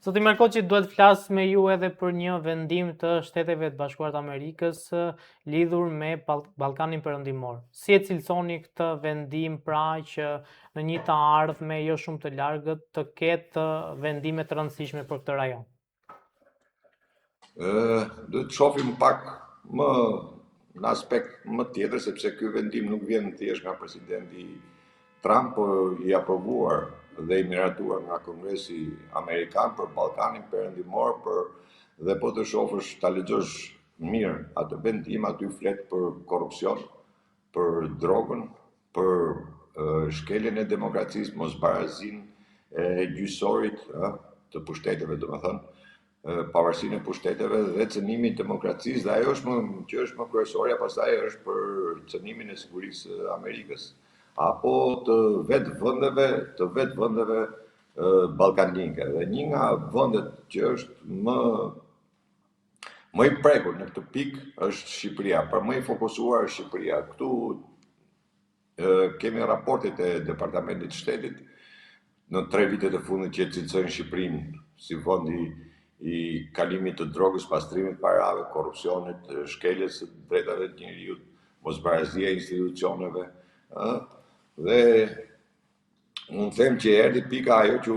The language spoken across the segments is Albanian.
Zoti Markoçi, duhet flas me ju edhe për një vendim të Shteteve të Bashkuara të Amerikës lidhur me Ballkanin Perëndimor. Si e cilësoni këtë vendim pra që në një të ardhme jo shumë të largët të ketë vendime të rëndësishme për këtë rajon? Duhet të shohim pak më në aspekt më tjetër, sepse ky vendim nuk vjen thjesht nga presidenti Trump, por i aprovuar dhe i miratuar nga Kongresi Amerikan për Ballkanin Perëndimor, dhe po të shohësh, ta lexosh mirë atë vendim, aty flet për korrupsion, për drogën, për shkeljen e demokracisë, mosbarazinë e gjyqësorit të pushteteve, domethënë pavarësinë e pushteteve dhe cënimin e demokracisë, dhe ajo që është më kryesorja pastaj është për cënimin e sigurisë së Amerikës apo të vetë vendeve ballkanike. Dhe një nga vendet që është më i prekur në këtë pikë është Shqipëria, për më i fokusuar është Shqipëria. Këtu kemi raportet e Departamentit të Shtetit në 3 vitet e fundit që cilësojnë Shqipërinë si vendi i kalimit të drogës, pastrimit të parave, korrupsionit, shkeljes së drejtave të njerëzit, mosbarazia e institucioneve, dhe unë them që erdhi pika ajo që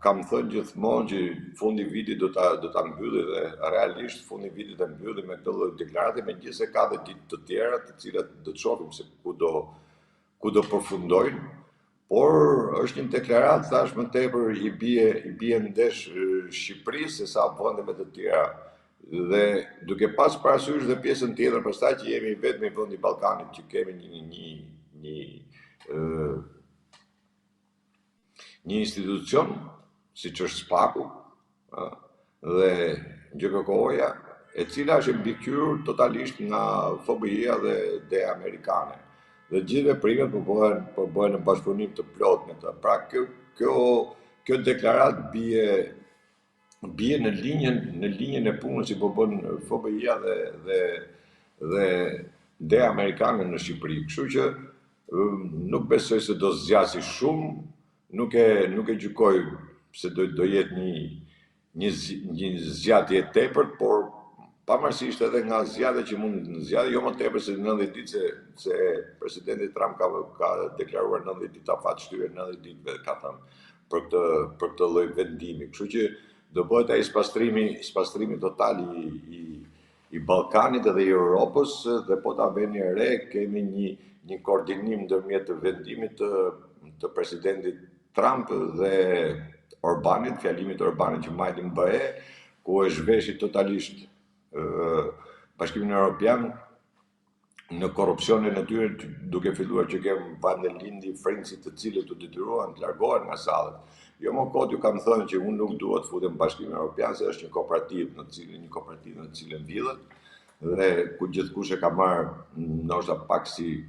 kam thënë gjithmonë, që fundi i vitit do ta mbylli, dhe realisht fundi i vitit e mbylli me këtë lloj deklarate, megjithëse ka dhe ditë të tjera të cilat do të shohim se ku do përfundojnë. Por është një deklaratë, thash, më tepër i bie ndesh Shqipërisë se sa vendeve të tjera. Dhe duke pas parasysh dhe pjesën tjetër, pastaj që jemi vetëm vendi i Ballkanit që kemi një institucion, siç është SPAK-u, dhe GKK-ja, e cila është mbikëqyrur totalisht nga FBI-a dhe amerikane. Dhe gjithë veprimet po bëhen në bashkëpunim të plotë me të. Pra kjo deklaratë bie në linjën e punës që po bën FBI-a dhe amerikanët në Shqipëri. Kështu që nuk besoj se do zgjasë shumë, nuk e gjykoj se do jetë një zgjatje e tepërt, por pavarësisht edhe nga zgjatja që mund të zgjatet, jo më tepër se 90 ditë, se presidenti Trump ka deklaruar 90 ditë afatshtyre, 90 ditë ka thënë për këtë lloj vendimi. Kështu që do bëhet ai spastrimi total i Ballkanit dhe i Europës, dhe po ta veni re, kemi një koordinim ndërmjet të vendimit të presidentit Trump dhe Orbanit, fjalimit Orbanit që majti në BE, ku e zhveshi totalisht Bashkimin Evropian në korrupsionin e tyre, duke filluar që kemë Vandelindi, Frenci, të cilët u detyruan të largohen nga sallet. Jo më kot ju kam thënë që unë nuk dua të futem në Bashkimin Evropian, se është një kooperativë në cilën lidhet, dhe ku gjithkush e ka marrë ndoshta pak si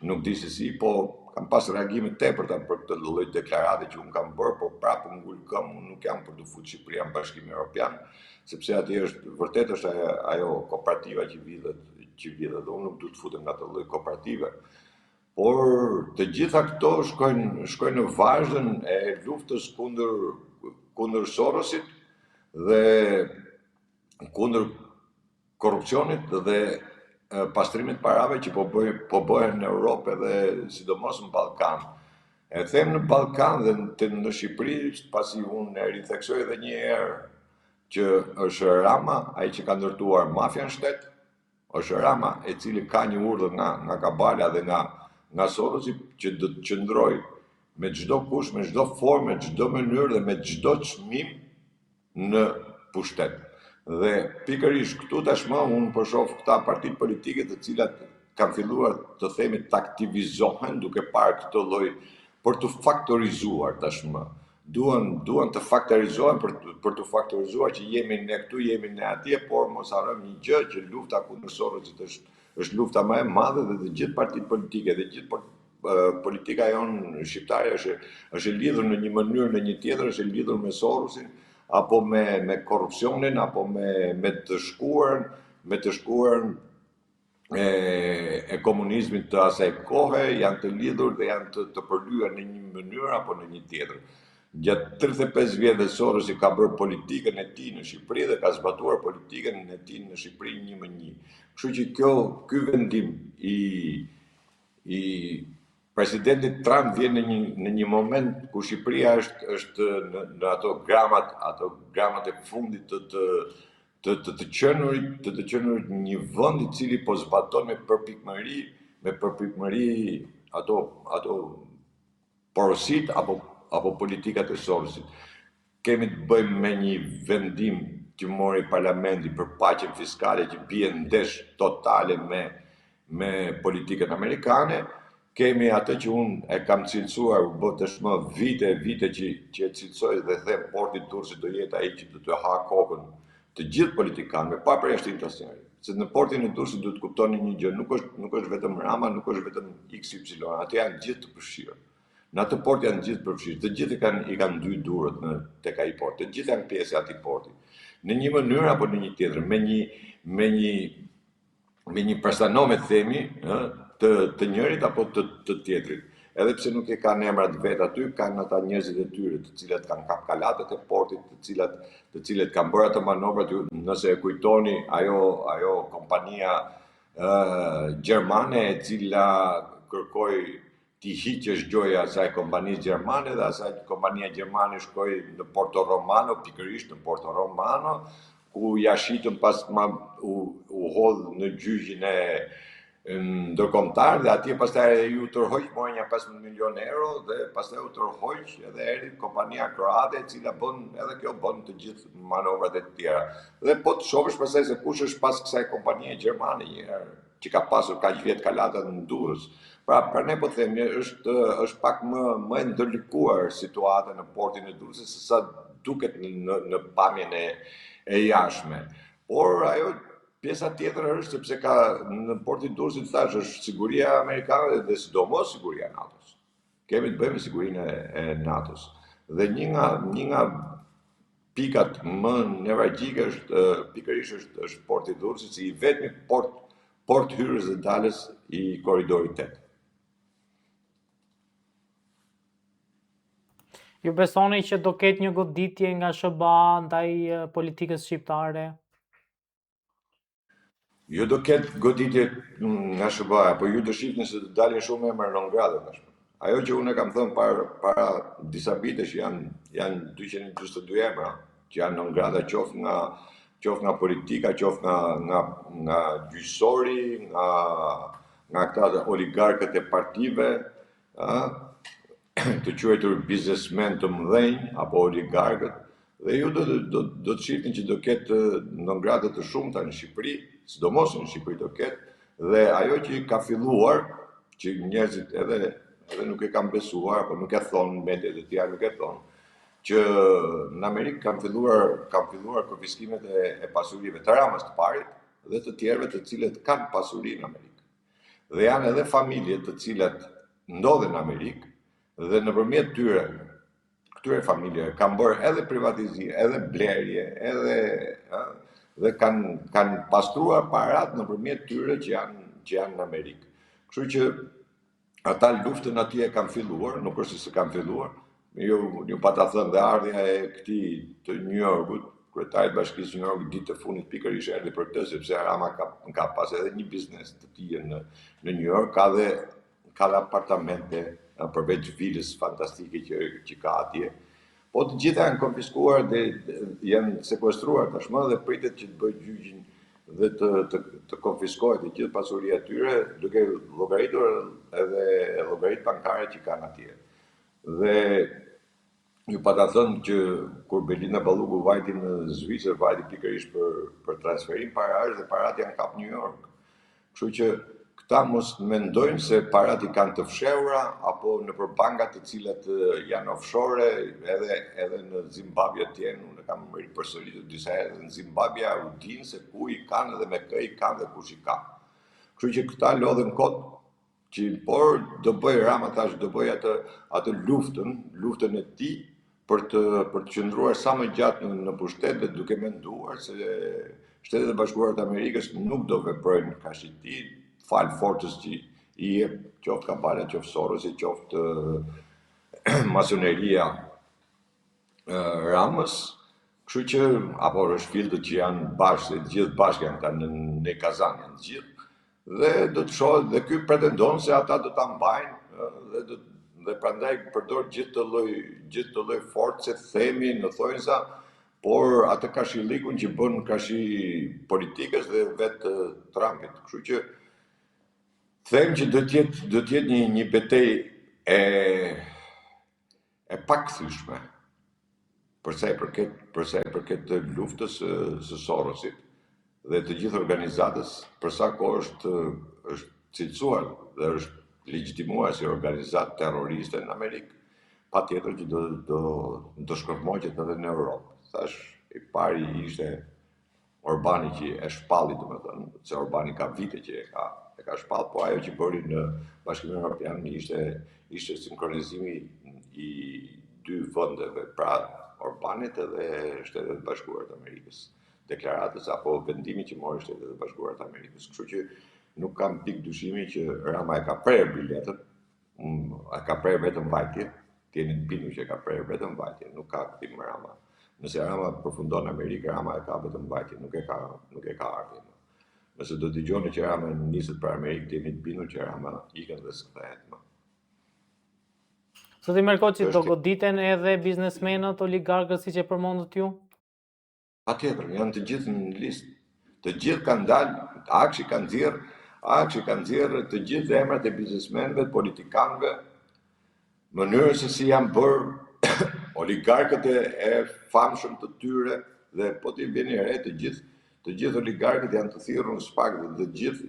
nuk di se si, po kam pas reagime tepërta për këtë lloj deklarate që unë kam bërë, por prapë ngul këmbë, unë nuk jam për të futur Shqipëria në Bashkimin Evropian, sepse atje vërtet është ajo kooperativa që vidhet, dhe unë nuk du të futem nga të lloj kooperative. Por të gjitha këto shkojnë në vazhdën e luftës kundër Sorosit dhe kundër korrupsionit dhe pastrimit parave që po bëhen në Europë dhe sidomos në Ballkan. E them në Ballkan dhe në Shqipëri, pasi unë e ritheksoj edhe një herë që është Rama, ai që ka ndërtuar mafia në shtet, është Rama, i cili ka një urdhër nga Kabala dhe nga Sorosi, që do të qëndroj me çdo kush, me çdo formë, me çdo mënyrë dhe me çdo çmim në pushtet. Dhe pikërisht këtu tashmë unë po shoh këta partitë politike të cilat kanë filluar të themi të aktivizohen duke parë këtë lloj për të faktorizuar tashmë. Duan të faktorizohen për të faktorizuar që jemi ne këtu, jemi ne atje, por mos harrojmë një gjë, që lufta kundër Sorosit është lufta më e madhe, dhe të gjithë partitë politike dhe gjithë politika jonë shqiptare është lidhur në një mënyrë në një tjetër, është lidhur me Sorosin, apo me korrupsionin, apo me të shkuarën e komunizmit të asaj kohe, janë të lidhur dhe janë të përlyer në një mënyrë apo në një tjetër. Gjatë 35 vjetë dhe Sorosi ka bërë politikën e tij në Shqipëri dhe ka zbatuar politikën e tij në Shqipëri 1-1. Kështu që ky vendim i presidentit Trump vjen në një moment ku Shqipëria është në ato gramat e fundit të qenurit një vend i cili po zbaton me përpikmëri ato porosit apo politikat e Sorosit. Kemi të bëjmë me një vendim që mori parlamenti për paqen fiskale që bie ndesh totale me politikën amerikane. Kemi atë që unë e kam cilësuar, bë tashmë vite që e cilësoj dhe them porti Durrësit do jetë ai që do të ha kokën të gjithë politikanëve, pa përjashtim të asnjëri. Se në portin e Durrësit duhet kuptoni një gjë, nuk është vetëm Rama, nuk është vetëm XY, atë janë gjithë të përfshirë. Në atë port janë gjithë përfshirë, të gjithë i kanë dy durët tek ai port, të gjithë janë pjesë e atij porti. Në një mënyrë apo në një tjetër, me një personome themi, të njërit apo të tjetrit. Edhe pse nuk e kanë emrat vet aty, kanë ata njerëzit e tyre, të cilët kanë kap kalatet e portit, të cilët kanë bërë ato manovrat. Nëse e kujtoni ajo kompania gjermane e cila kërkoi ti hiqesh gjoja asaj kompanisë gjermane dhe asaj kompania gjermane shkoi në Porto Romano, pikërisht në Porto Romano, ku ja shitën pas u hodh në gjyqin e ndërkombëtar dhe atje pastaj ju tërhoq morën ja 15 milionë euro dhe pastaj u tërhoq edhe erdhi kompania kroate e cila edhe kjo bën të gjithë manovrat e tjera. Dhe po të shohësh pastaj se kush është pas kësaj kompanie gjermane një herë që ka pasur kaq vjet kalata në Durrës. Pra ne po themi, është pak më e ndërlikuar situata në portin e Durrësit se sa duket në pamjen e jashtme. Por ajo pjesa tjetër është sepse ka në portin e Durrësit thash është siguria amerikane dhe sidomos siguria e NATO-s. Kemi të bëjmë me sigurinë e NATO-s. Dhe një nga pikat më nevralgjike është pikërisht është porti i Durrësit, si i vetmi port hyrjes dhe dalës i korridorit 8. Ju besoni që do ketë një goditje nga SBA ndaj politikës shqiptare? Jo do ketë goditje nga SBA, po ju do shihni se do dalin shumë emra non grata tashmë. Ajo që unë kam thënë para disa vitesh janë 222 emra që janë non grata qoftë nga politika, qoftë nga gjyqësori, nga këta oligarkët e partive, të quajtur biznesmen të mëdhenj apo oligarkët, dhe ju do të shihni që do ketë non-grata të shumta në Shqipëri, sidomos në Shqipëri do ketë, dhe ajo që ka filluar, që njerëzit edhe nuk e kanë besuar, apo nuk e thonë, mediat e tjera nuk e thonë, që në Amerikë kanë filluar konfiskimet e pasurive të Ramës të parit dhe të tjerëve të cilët kanë pasuri në Amerikë. Dhe janë edhe familje të cilat ndodhen në Amerikë, dhe nëpërmjet këtyre familjeve kanë bërë edhe privatizim, edhe blerje, dhe kanë pastruar parat nëpërmjet tyre që janë në Amerikë. Kështu që ata luftën atje e kanë filluar, nuk është se kanë filluar. Ju pata thënë dhe ardhja e këtij të New Yorkut, kryetarit bashkisë New Yorkut ditë të fundit pikërisht erdhi për të, sepse Rama ka pas edhe një biznes të tij në New York, ka dhe apartamente përveç vilës fantastike që ka atje. Po të gjitha janë konfiskuar dhe janë sekuestruar tashmë dhe pritet që të bëjë gjyqin dhe të konfiskohet e gjithë pasuria e tyre, duke llogaritur edhe llogaritë bankare që kanë atje. Dhe ju pata thënë që kur Belinda Balluku vajti në Zvicër, vajti pikërisht për transferim parash dhe parat janë kap New York. Kështu që këta mos mendojnë se parat i kanë të fshehura apo nëpër banka të cilat janë offshore, edhe në Zimbabwe atje, unë kam përsëritur disa herë në Zimbabwe, u dinë se ku i kanë dhe me kë i kanë dhe kush i ka. Kështu që këta lodhen kot, por do bëj Rama thash, do bëj atë luftën e tij për të qëndruar sa më gjatë në pushtet dhe duke menduar se Shtetet e Bashkuara të Amerikës nuk do veprojnë kaq i tij, fal forcës që i jep qoftë Kabala, qoftë Sorosi, qoftë masoneria Ramës, kështu që apo Rëshfildët që janë bashkë, se të gjithë bashkë janë ta në Kazan janë të gjithë, dhe do të shohë dhe ky pretendon se ata do ta mbajnë dhe prandaj përdor gjithë të lloj force, themi në thonjza, por atë kashillikun që bën kashi politikës dhe vetë Trumpit. Kështu që them që do të jetë një betejë e pakthyeshme për sa i përket të luftës së Sorosit dhe të gjithë organizatës, për sa kohë është cilësuar dhe është legjitimuar si organizatë terroriste në Amerikë, patjetër që do shkërmoqet edhe në Europë. Thash, i pari ishte Orbani që e shpalli, domethënë, se Orbani ka vite që e ka shpall, po ajo që bëri në Bashkimin Evropian ishte sinkronizimi i dy vendeve, pra Orbanit edhe Shtetet e Bashkuara të Amerikës, deklaratës apo vendimi që mori Shtetet e Bashkuara të Amerikës. Kështu që nuk kam pikë dyshimi që Rama e ka prerë biletën, e ka prerë vetëm vajtje, t'jeni të bindur që e ka prerë vetëm vajtje, nuk ka këtim Rama. Nëse Rama përfundon në Amerikë, Rama e ka vetëm vajtje, nuk e ka ardhje. Nëse do dëgjoni që Rama niset për Amerikë, t'jeni të bindur që Rama ikën dhe s'kthehet më. Zoti Merkoçi, do goditen edhe biznesmenët, oligarkët siç e përmendët ju? Patjetër, janë të gjithë në listë. Të gjithë kanë dalë, Akshi kanë nxjerrë të gjithë emrat e biznesmenëve, politikanëve, mënyrën se si janë bërë oligarkët e famshëm të tyre, dhe po t'i vjen re të gjithë oligarkët janë të thirrur në SPAK dhe të gjithë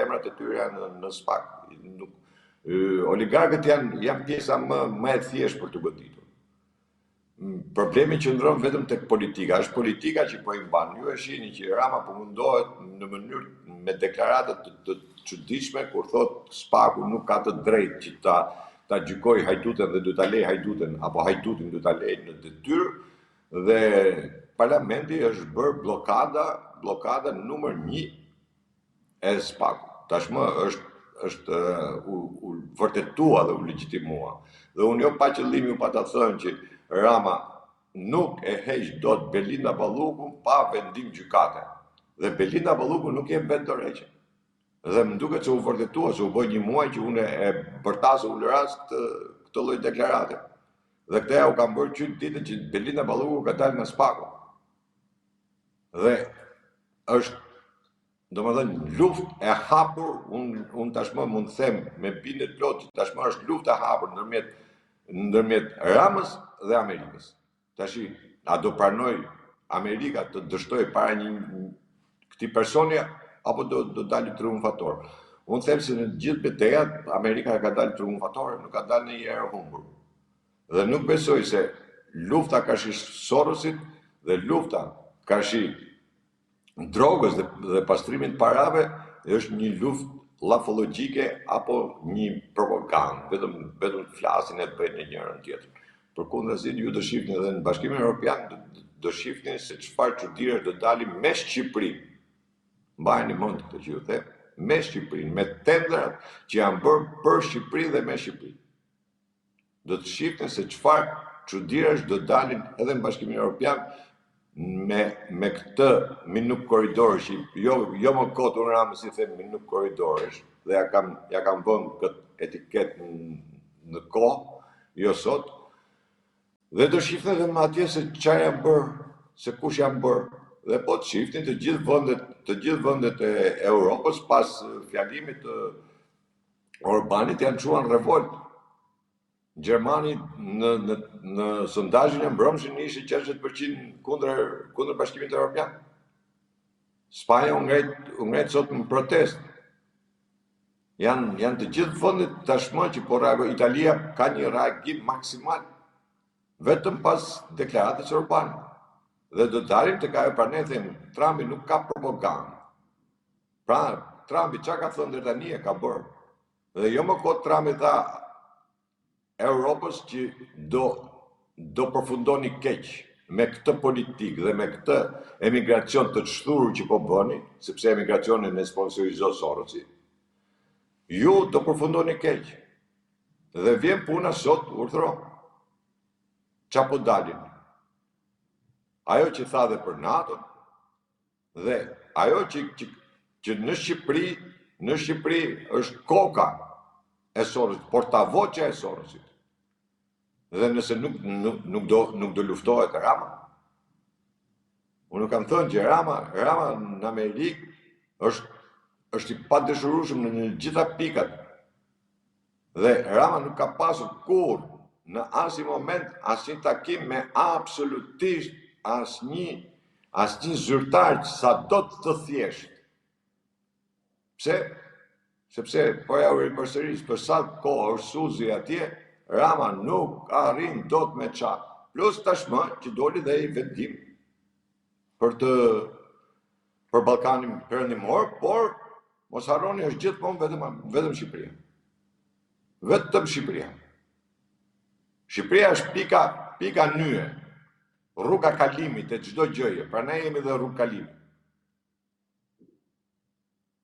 emrat e tyre janë në SPAK. Oligarkët janë pjesa më e thjeshtë për të goditur. Problemi qëndron vetëm tek politika. Është politika që po i mban. Ju e shihni që Rama po mundohet në mënyrë me deklarata të çuditshme kur thotë SPAK-u nuk ka të drejtë që ta gjykojë Hajduten dhe do ta lejë Hajduten apo Hajdutin do ta lejë në detyrë, dhe parlamenti është bërë bllokada numër 1 e SPAK-ut. Tashmë është u vërtetua dhe u legjitimua. Dhe unë jo pa qëllimi pa ta thënë që Rama nuk e heq dot Belinda Ballukun pa vendim gjykate. Dhe Belinda Balluku nuk jep vetë dorëheqje. Dhe më duket se u vërtetua, se u bë një muaj që unë e bërtasë u lëras këtë lloj deklarate. Dhe këtë u kam bërë qytë ditën që Belinda Balluku ka dalë nga SPAK-u. Dhe është, domethënë, luftë e hapur, unë tashmë mund të them me bindje të plotë që tashmë është luftë e hapur ndërmjet Ramës dhe Amerikës. Tashi, a do pranoj Amerika të dështoj para këtij personi apo do dalë triumfator? Unë them se në gjithë betejat Amerika ka dalë triumfatore, nuk ka dalë ndonjëherë humbur. Dhe nuk besoj se lufta kashi Sorosit dhe lufta kashi drogës dhe pastrimin parave është një luftë llafologjike apo një propagandë, vetëm flasin e bëjnë e njërën tjetër. Përkundrazi, ju do shihni edhe në Bashkimin Evropian, do shihni se çfarë çuditë do dalin me Shqipërinë. Mbajeni mend këtë që ju them, me Shqipërinë, me tendrat që janë bërë për Shqipërinë dhe me Shqipërinë. Do të shihni se çfarë çuditë do dalin edhe në Bashkimin Evropian me këtë minuk korridorësh, jo më kot unë Ramës si them minuk korridorësh, dhe ja kam vënë këtë etiketë në kohë, jo sot. Dhe do shifni edhe më atje se çfarë janë bërë, se kush janë bërë. Dhe po të shifni të gjithë vendet e Europës pas fjalimit të Orbanit janë çuar në revolt. Gjermani në sondazhin e mbrëmshëm ishte 60% kundër Bashkimit Evropian. Spanja u ngret sot në protestë. Janë të gjithë vendet tashmë që po reagojnë. Italia ka një reagim maksimal vetëm pas deklaratës së Orbanit. Dhe do të dalim tek ajo, pra ne themi, Trumpi nuk ka propagandë. Pra, Trumpi çka ka thënë deri tani e ka bërë. Dhe jo më kot Trumpi tha Europës që do përfundoni keq me këtë politikë dhe me këtë emigracion të çthurur që po bëni, sepse emigracionin e sponsorizon Sorosi. Ju do përfundoni keq. Dhe vjen puna sot, urdhro. Çfarë po dalin? ajo që tha dhe për NATO, dhe ajo që në Shqipëri është koka e Sorosit, portavoce e Sorosit. Dhe nëse nuk do luftohet Rama, unë kam thënë që Rama në Amerikë është i padëshurueshëm në gjitha pikat. Dhe Rama nuk ka pasur kur në asnjë moment asnjë takim me absolutisht asnjë zyrtar sa do të thjesht. Pse? Sepse po ja u përsëris, për sa kohë është Suzi atje, Rama nuk arrin dot me çak. Plus tashmë që doli dhe i vendim për Ballkanin Perëndimor, por mos harroni është gjithmonë vetëm Shqipëria. Vetëm Shqipëria. Shqipëria është pika nye, rruga kalimit e çdo gjëje. Prandaj jemi dhe rrugë kalimi.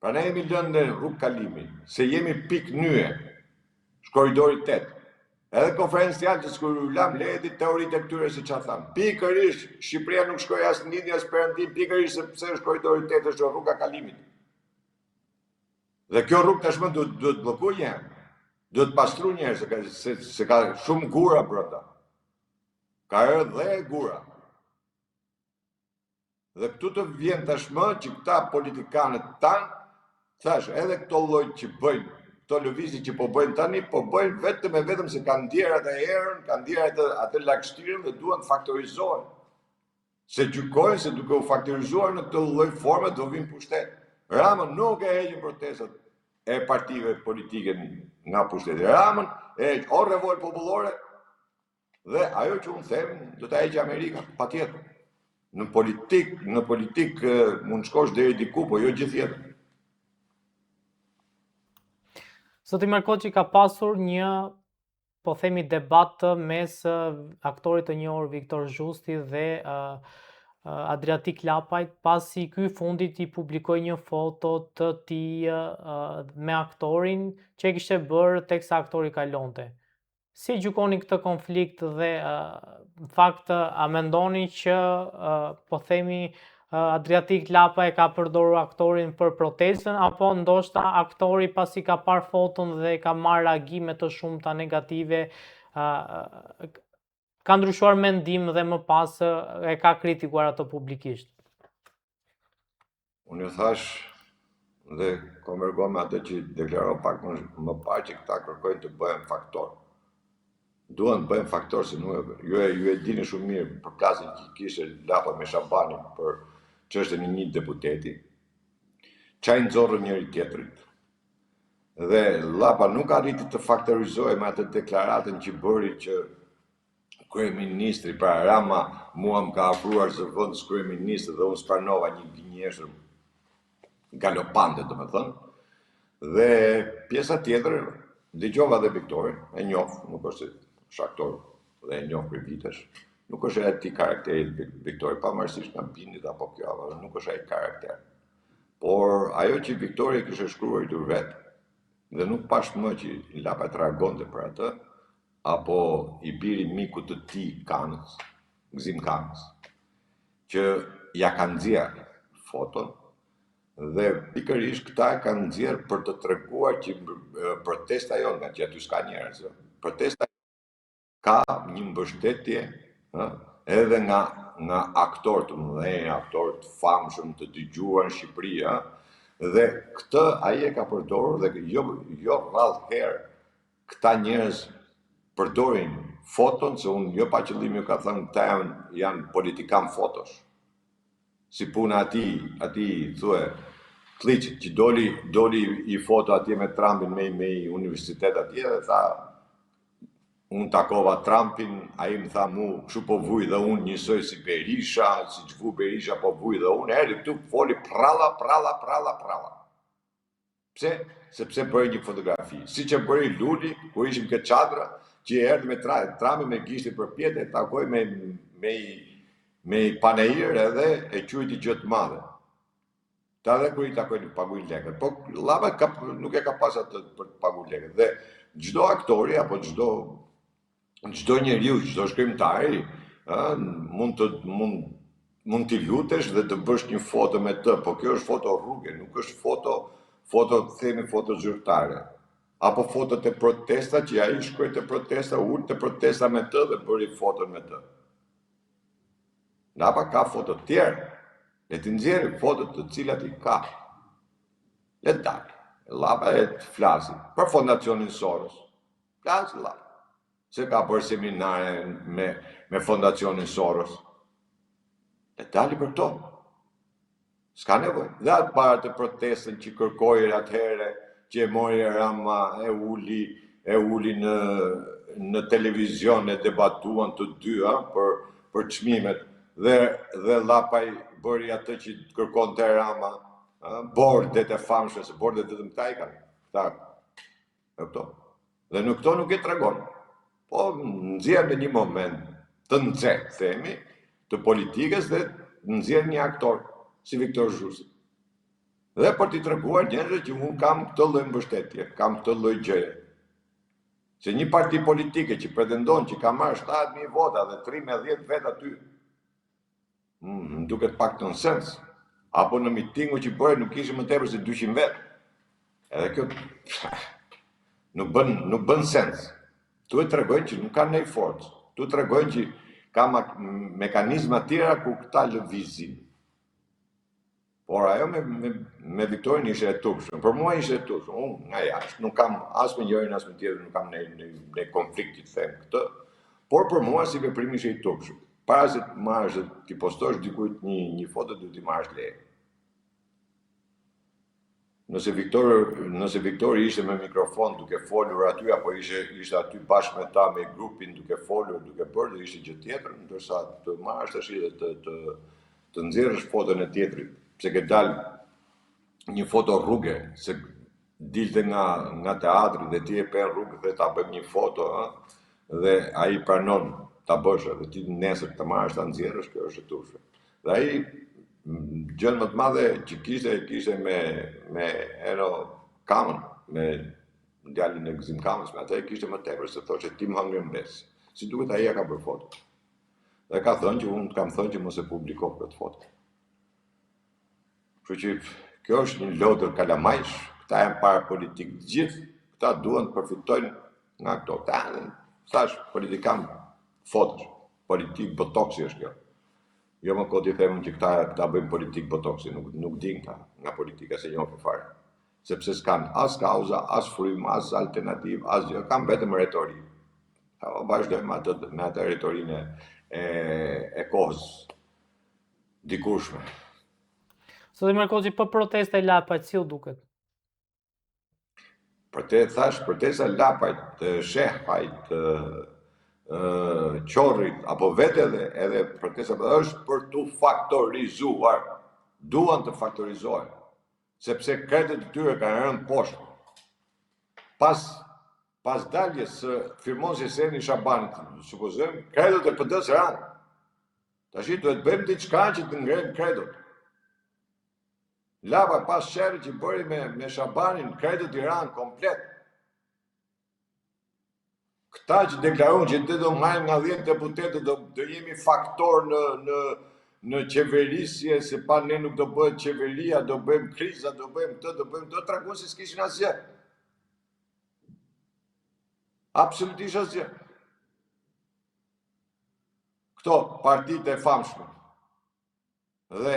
Prandaj jemi lënë në rrugë kalimi, se jemi pikë nye, koridori 8. Edhe konferencialët kur lam lehti teoritë e këtyre se çfarë thamë. Pikërisht Shqipëria nuk shkoi as në lindje as perëndim, pikërisht sepse është koridori 8, është rruga kalimit. Dhe kjo rrugë tashmë duhet bllokuar një herë. Duhet pastru një herë se ka shumë gura brenda. Ka dhe gura. Dhe këtu të vjen tashmë që këta politikanët tanë, thash, edhe këto lloj që bëjnë, këto lëvizje që po bëjnë tani, po bëjnë vetëm se kanë ndjerë atë erën, kanë ndjerë atë lagështirën dhe duan të faktorizohen. Se gjykojnë se duke u faktorizuar në këtë lloj forme do vinë pushtet. Rama nuk e heqin protestat e partive politike nga pushteti. Ramën e heq o revolt popullore dhe ajo që unë them do ta heqë Amerika, patjetër. Në politik mund shkosh deri diku, po jo gjithjetër. Zoti Markoçi ka pasur një, po themi, debat mes aktorit të njohur Viktor Zhusti dhe Adriatik Lapajt, pasi ky fundit i publikoi një foto të tij me aktorin që e kishte bërë teksa aktori kalonte. Si gjykoni këtë konflikt dhe në fakt a mendoni që po themi Adriatik Lapaj ka përdorur aktorin për protestën, apo ndoshta aktori pasi ka parë foton dhe ka marrë reagime të shumta negative ka ndryshuar mendim dhe më pas e ka kritikuar ato publikisht? Unë thash dhe konvergoj me atë që deklaroi pak më parë që këta kërkojnë të bëhen faktor. Duan të bëhen faktor se nuk ju e dini shumë mirë për plasën që kishte Lapa me Shabanin për çështën e një deputeti. Çaj nxorrën njëri tjetrit. Dhe Lapa nuk arriti të faktorizojë me atë deklaratën që bëri që kryeministri, pra Rama mua më ka afruar zëvendës kryeministri dhe unë spranova një gënjeshtër galopante, domethënë. Dhe pjesa tjetër dëgjova dhe Viktorin, e njoh, nuk është aktor dhe e njoh për vitesh. Nuk është ai karakteri Viktori, pavarësisht nga bindit apo kjo, nuk është ai karakter. Por ajo që Viktori kishte shkruar i vet, dhe nuk pash më që Lapa të reagonte për atë, apo i biri miku të tij Kanës, Gzim Kanës, që ja kanë nxjerrë foton dhe pikërisht këta e kanë nxjerrë për të treguar që protesta jonë, nga që aty s'ka njerëz, protesta ka një mbështetje edhe nga aktorë të mëdhenj, aktorë të famshëm, të dëgjuar në Shqipëri, dhe këtë ai e ka përdorur dhe jo rrallë herë këta njerëz përdorin foton, se unë jo pa qëllim ju ka thënë këta janë politikan fotosh. Si puna ati thue Kliçit që doli i foto atje me Trumpin me universitet atje dhe tha unë takova Trumpin, ai më tha mu, kështu po vuj dhe unë njësoj si Berisha, si që vu Berisha po vuj dhe unë, erdhi këtu foli pralla. Pse? Sepse bëri një fotografi. Si që bëri Luli, ku ishim këtë çadra, që erdhi me Trumpin me gishtin përpjet e takoi me paneir edhe e quajti gjë të madhe. Ta dhe kur i takoi në paguajnë lekët. Po Lapa nuk e ka pas atë për të paguajnë lekët. Dhe çdo aktori apo çdo njeriu, çdo shkrimtari mund mund t'i lutesh dhe të bësh një foto me të, po kjo është foto rruge, nuk është foto themi foto zyrtare. Apo foto të protesta që ai shkoi të protesta, ullë të protesta me të dhe bëri foton me të. Lapa ka foto tjerë, le të nxjerrë fotot të cilat i ka. Le të dalë. Lapa e të flasi për Fondacionin Soros. Flasi Lapa. Se ka bërë seminare me Fondacionin Soros. Le të dalë për to. S'ka nevojë. Dhe atë para të protestën që kërkojë atëherë, që e mori Rama, e uli në televizion, e debatuan të dy për çmimet. Dhe Lapaj bëri atë që kërkon të Rama, bordet e famshme, se bordet vetëm këta i kanë. Dhe në këto nuk e tregon. Po nxjerr në një moment të nxehtë, themi, të politikës dhe nxjerr një aktor si Viktor Zhusi. Dhe për t'i treguar njerëzve që unë kam këtë lloj mbështetje, kam këtë lloj gjëje. Se një parti politike që pretendon që ka marrë 70.000 vota dhe 13 vet aty, më duket pak nonsens. Apo në mitingu që bëri nuk ishte më tepër se 200 vet. Edhe kjo nuk bën sens. Tu e tregojnë që nuk ka ndonjë forcë. Tu tregojnë që ka mekanizma tjera ku këta lëvizin. Por ajo me Viktorin ishte e turpshme. Për mua ishte e turpshme. Unë nga jashtë nuk kam as me njërin as me tjetrin, nuk kam në konflikt të them këtë. Por për mua si veprim ishte i turpshëm. Para se të marrësh dhe t'i postosh dikujt një foto, duhet t'i marrësh leje. Nëse Viktori ishte me mikrofon duke folur aty, apo ishte aty bashkë me ta me grupin duke folur, duke bërë, dhe ishte gjë tjetër, ndërsa të marrësh tash dhe të nxjerrësh foton e tjetrit, pse ke dalë një foto rruge, se dilte nga teatri dhe ti e pe rrugë dhe ta bëjmë një foto, dhe ai pranon ta bësh dhe ti nesër të marrësh ta nxjerrësh, kjo është e turpshme. Dhe ai gjën më të madhe që kishte me Ero Kamën, me djalin e Gzim Kamës, me atë kishte më tepër se thoshte ti më hangër mbes. Si duket ai ka bërë foto. Dhe ka thënë që unë kam thënë që mos e publikoj këtë foto. Kështu që kjo është një lodër kalamajsh, këta janë para politikë të gjithë, këta duan të përfitojnë nga këto. Thash, politikan fotosh, politikë botoksi është kjo. Jo më koti themën që këta bëjmë politikë botoksi, nuk din këta nga politika se njohin fare. Sepse s'kan as kauza, as frym, as alternativë, as gjë, kanë vetëm retorikë. Vazhdojmë me atë retorinë e kohës dikushme. Sot i Markoçi, për protesta e Lapajt, si u duket? Protesta e Lapajt, të Shehajt, Qorrit, apo vetë edhe protesta është për të faktorizuar. Duan të faktorizohen, sepse kredit të tyre kanë rënë poshtë. Pas daljes së firmosjes së Eni Shabanit, supozojmë, kredit e PD-s ranë. Tashi duhet bëjmë diçka që të ngrenë kredit. Lapa pas qerë që bëri me Shabanin, kredit i ranë komplet. Këta që deklarojnë që të do marrim nga 10 deputetë do jemi faktor në qeverisje, se pa ne nuk do bëhet qeveria, do bëjmë kriza, do bëjmë të tregojnë se s'kishin asgjë. Absolutisht asgjë. Këto partitë e famshme. Dhe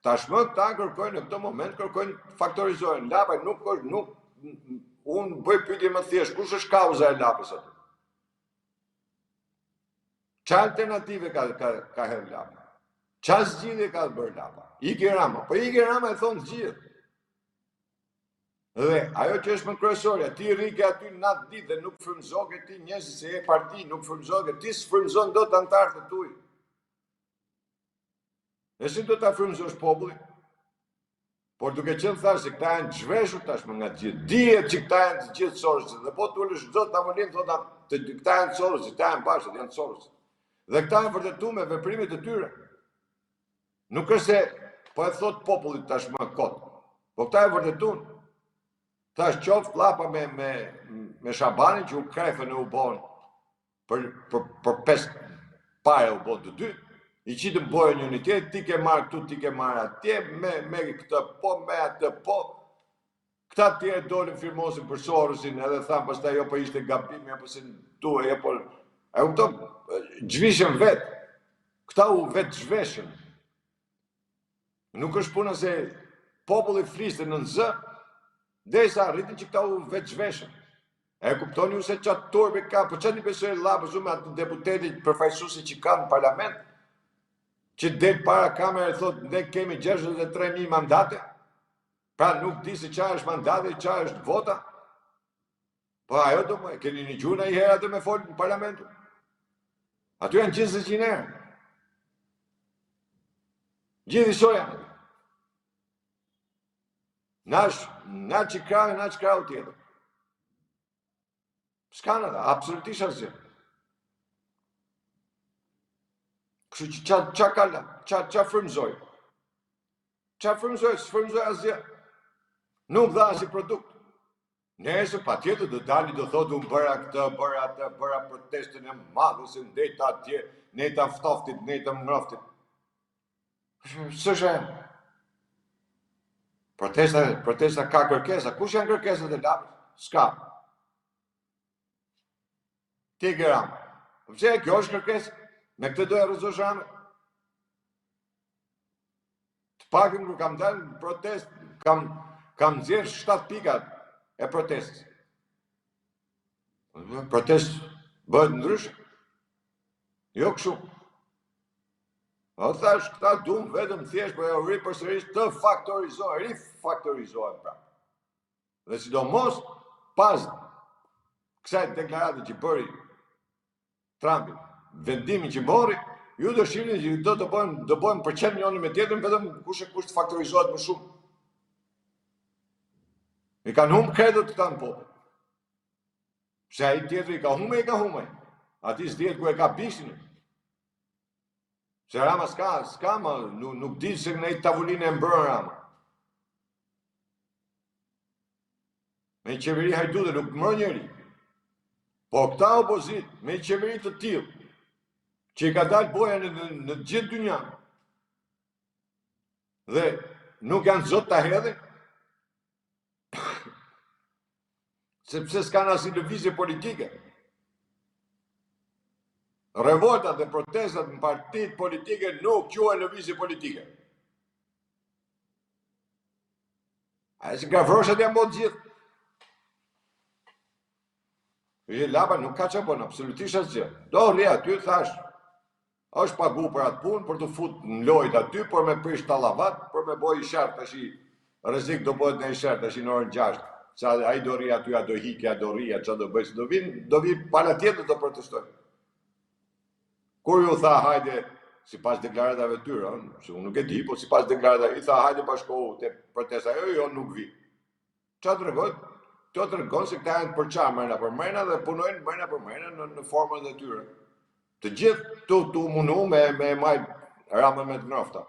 tashmë këta kërkojnë në këtë moment faktorizohen. Lapaj nuk unë bëj pyetje më thjesht, kush është kauza e Lapës aty? Qa alternative ka herë Lapa? Qa zgjidhje ka bërë Lapa? Iki Rama. Po Iki Rama e thonë zgjidhje. Dhe ajo që është më kryesorja, ti rrike aty natë ditë dhe nuk frymëzohet ti njerëz se e parti, nuk frymëzohet, ti s'frymëzon dot antarët e tuaj. E si do ta frymëzosh popullin? Por duke qenë thash se këta janë zhveshur tashmë nga të gjithë. Dihet që këta janë të gjithë Sorosë, dhe po t'ulesh çdo tavolinë thotë këta janë Sorosë, këta janë bashkë, janë Sorosë. Dhe këta janë vërtetuar me veprimet e tyre. Nuk është se po e thot popullit tashmë kot. Po këta e vërtetuar. Tash qoftë Llapa me Shabanin që u krefën e u bon për 5 pare u bon të dy. I qitëm bojë njëri tjetër, ti ke marrë këtu, ti ke marrë atje, me këtë po, me atë po. Këta tjerë dolin firmosin për Sorosin, edhe thamë pastaj jo po ishte gabim, jo po se tu, jo po... E u këto gjvishën vetë. Këta u vetë zhveshën. Nuk është puna se populli fliste në zë, derisa rritin që këta u vetë zhveshën. E kuptoni ju se qatë turbe ka, për që një besoj labës u me atë deputetit përfajsusi që ka në parlament, që delë para kamere e thotë, ne kemi 63.000 mandate, pra nuk di se qa është mandate, qa është vota. Po ajo do më, keni një gjuna i herë atë me folë në parlamentu. Aty janë 20.000 herë. Gjithë i soja. Na që krau tjetër. S'ka në da, absolutisht asgjë. Kështu që qa kalla, qa frymzoj. Qa frymzoj, s'frymzoj asgjë. Nuk dha si produkt. Nesër pa tjetër do dali do thotë unë bëra këtë, bëra atë, bëra protestën e madhe, se ndeta atje, neta ftoftit, neta mroftit. S'është e? Protesta ka kërkesa. Kush janë kërkesat e labës? S'ka. Ti Gram. Pse kjo është kërkesë? Me këtë do e rëzosh Rame? Të pakën kur kam dalë në protest, kam nxjerrë 7 pikat e protestës. Protest bëhet ndryshe. Jo kështu. O thash, këta duam vetëm thjesht, po e ri përsërisht të rifaktorizohen pra. Dhe sidomos pas kësaj deklarate që bëri Trumpi, vendimin që mori, ju do shihni që do të bëjmë përqen njëri me tjetrin vetëm kush të faktorizohet më shumë. I kanë humbë kredit këta në popë. Pse ai tjetri i ka humbë. Ati s'dihet ku e ka bishin. Se Rama s'ka ma, nuk di se në i tavolinë e mbrën Rama. Me i qeveri hajdude, nuk mërë njëri. Po këta opozit, me i qeveri të tillë, që i ka dalë boja në gjithë dynja, dhe nuk janë zot të hedhin, sepse s'kanë asnjë lëvizje politike. Revoltat dhe protestat në partitë politike nuk quhen lëvizje politike. A e si gafroshat janë bërë gjithë. Laba nuk ka që bënë, absolutisht asgjë. Do rri aty, thash, është pagu për atë punë, për të fut në lojt aty, për me prish tallavat, për me boj i shartë, tash i rrezik do bëhet në i shartë, tash i në orën 6. Sa ai do rri aty, a do hikja, do rria, që do bëjë, do vi pala tjetër do protestoj. Kur ju tha hajde, si pas deklaratave tyre, se unë nuk e di, po si pas deklaratave, i tha hajde bashkohu të protesta, jo, nuk vi. Qa të regojt? Kjo të regon se këta janë për qa mërna për mërna dhe punojnë mërna për mërna në formën dhe tyre. Të gjithë të munu me majtë Ramën me të nofta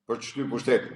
për që shty pushtetin.